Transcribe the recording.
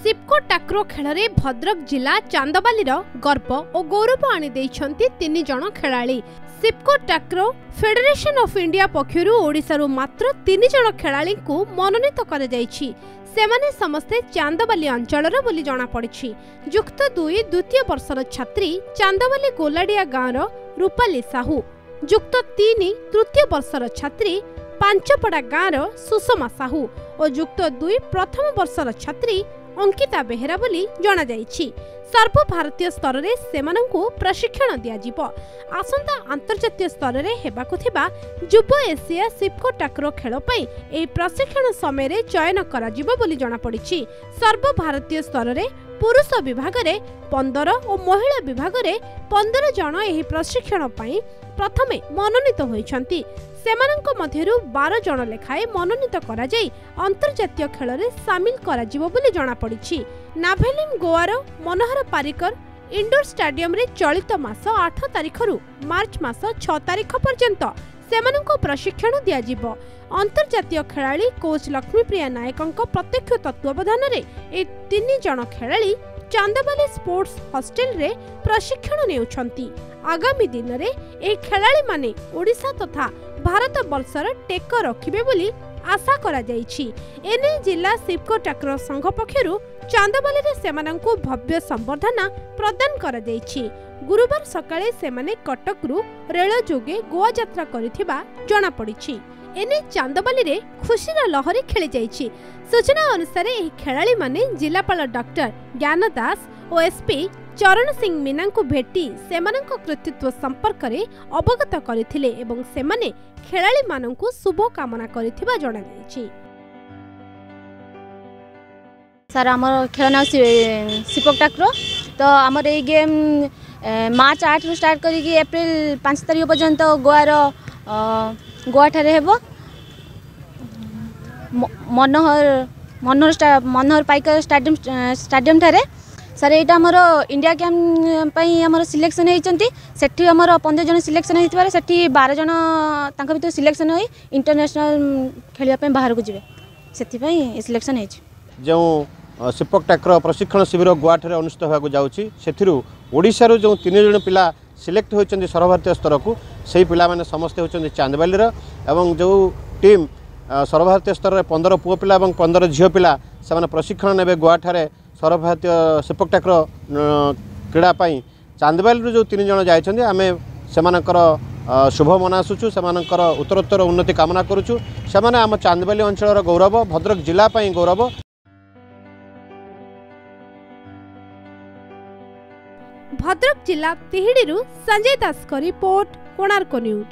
सिपको takraw खेल में भद्रक जिला चांदबाली गर्व और गौरव आनी तीन जन खेलाड़ी। सिपको टाक्रो फेडरेशन ऑफ इंडिया पक्षर ओडिशारू मात्र 3 जन खेलाड़ी को मनोनीत कर सेमाने समस्ते चांदबाली अंचलर बोली जना पड़ी। युक्त 2 द्वितीय वर्षर छात्री चांदबाली गोलाडिया गाँव रूपाली साहू, युक्त 3 तृतीय वर्षर छात्री पांचपड़ा गाँव सुषमा साहू और युक्त 2 प्रथम वर्षर छात्री अंकिता बेहेरा बोली जना जायछि। सर्वभारतीय स्तर में सेमानंकु प्रशिक्षण दियाजिबो। आसंता अंतर्जातीय स्तर में हेबाकु थिबा युव एशिया सिपको टाक्रो खेल पई एही प्रशिक्षण समय रे चयन कराजिबो बोली जना पड़िछि। सर्वभारतीय स्तर में पुरुष विभाग में 15 और महिला विभाग में 15 जन एही प्रशिक्षण पई प्रथमे मनोनीत होइछंती। सेमानंको मध्यरु 12 जन लेखाए मनोनीत करा जाई अंतर्जातीय खेल में सामिल कराजिबो बोली जना पड़िछि। नाभेलिम गोवार मनोहर पारिकर इंडोर स्टेडियम रे चलित मास 8 तारिख रु मार्च मास 6 तारिख पर्यंत सेमानंको प्रशिक्षण दियाजिबो। अंतर्जातीय खेलाड़ी कोच लक्ष्मीप्रिया नायकंको प्रत्यक्ष तत्वावधान रे ए 3 जन खेलाड़ी चांदबाली स्पोर्ट्स हॉस्टल रे प्रशिक्षण नेउछंती। आगामी दिन रे ए खेलाड़ी माने ओडिशा तथा भारत वर्षर टेक रखिबे बोली आशा करा जायछि। एने जिला सिपको टाक्रो संघ पक्षरु चांदबाली रे सेमानंकु भव्य संबर्धना प्रदान करा जायछि। गुरुवार सकाळे सेमाने कटक रु रेल जोगे गोवा यात्रा करिथिबा जणा पड़िछि। एने चांदबाली रे खुशीर लहरी खेली जायछि। सूचना अनुसार एही खेलाड़ी माने जिलापाल डॉक्टर ज्ञान दास और एसपी चरण सिंह मीना को भेटी सेमानंको कृतित्व संपर्क रे अवगत करथिले एवं सेमाने खेलाड़ी मानंकु शुभ कामना करथिबा जणा जायछि। सर हमर खेल ना सिपको टाक्रो तो हमर ए गेम मार्च 8 रु स्टार्ट करी कि अप्रैल 5 तारिख पर्यंत गोवा ठारे हेबो। मनोहर पाइकर स्टेडियम ठारे सर एटा हमर इंडिया गेम पई हमर सिलेक्शन होइचंती। सेठी हमर 15 जन सिलेक्शन होइतबार सेठी 12 जन तांका भीतर सिलेक्शन होई इंटरनेशनल खेलिया पई बाहर को जिवे सेठी पई सिलेक्शन होइछ। जो सिपको टाक्रो प्रशिक्षण शिविर गोवा ठारे अनुष्ठित होगा जाउछि सेथिरु ओडिशारू जो 3 जन पिला सिलेक्ट होइचंती सर्वभारतीय स्तर को सेही पिला माने समस्त होइचंती चांदबालीर एवं जो टीम सर्वभारतीय स्तर में 15 पुओ पिला और 15 झील पिला से प्रशिक्षण ने गोवा ठारे सर्वभारतीय सिपको टाक्रो क्रीड़ा चांदबाली जो 3 जन जाइछन्ती आमे सेमानकर शुभ मनासुचु सेमानकर उत्तरोत्तर उन्नति कामना करुचु। सेमाने आम चांदबाली अंचल गौरव भद्रक जिला गौरव। भद्रक जिला तिहिडीरू संजय दास का रिपोर्ट कोणार्क न्यूज।